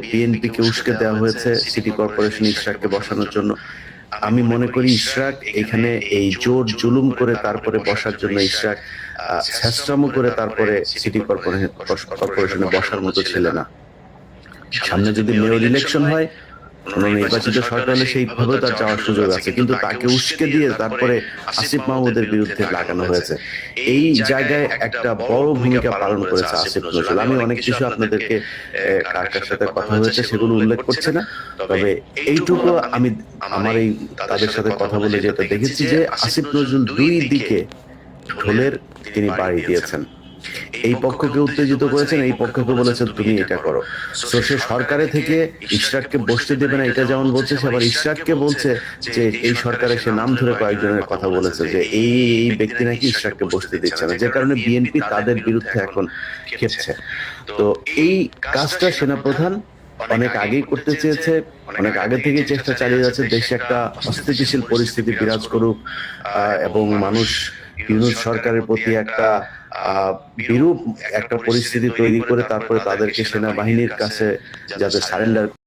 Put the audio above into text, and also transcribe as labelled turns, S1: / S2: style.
S1: বিএনপিকে উস্কে দেওয়া হয়েছে সিটি কর্পোরেশন ইশরাককে বসানোর জন্য। আমি মনে করি ইশরাক এখানে এই জোর জুলুম করে তারপরে বসার জন্য ইশরাক ছ্যাঁচড়ামো করে তারপরে সিটি কর্পোরেশনে বসার মতো ছেলে না। সামনে যদি মেয়র ইলেকশন হয়, কোনো নির্বাচিত সরকার হলে সেইভাবেও তার যাওয়ার সুযোগ আছে, কিন্তু তাকে উস্কে দিয়ে তারপরে আসিফ মাহমুদের বিরুদ্ধে লাগানো হয়েছে। এই জায়গায় একটা বড় ভূমিকা পালন করেছে আসিফ নজরুল। আমি অনেক কিছু আপনাদেরকে কার কার সাথে কথা হয়েছে সেগুলো উল্লেখ করছে না, তবে এইটুকু আমি আমার এই তাদের সাথে কথা বলে যেটা দেখেছি যে আসিফ নজরুল দুই দিকে ঢোলের তিনি বাড়ি দিয়েছেন। এই পক্ষকে উত্তেজিত করেছেন, এই পক্ষকে বলেছেন তুমি এটা করো। তো সে সরকারে থেকে ইশরাককে বসতে দেবে না এটা যেমন বলছে, সে আবার ইশরাককে বলছে যে এই সরকারে সে নাম ধরে কয়েকজনের কথা বলেছে যে এই এই ব্যক্তি নাকি ইশরাককে বসতে দিচ্ছে না, যে কারণে বিএনপি তাদের বিরুদ্ধে এখন খেপছে। তো এই কাজটা সেনাপ্রধান অনেক আগেই করতে চেয়েছে, অনেক আগে থেকেই চেষ্টা চালিয়ে যাচ্ছে দেশে একটা অস্থিতিশীল পরিস্থিতি বিরাজ করুক এবং মানুষ ইউনূস সরকারের প্রতি একটা বিরূপ একটা পরিস্থিতি তৈরি করে তারপরে তাদেরকে সেনাবাহিনীর কাছে যাতে সারেন্ডার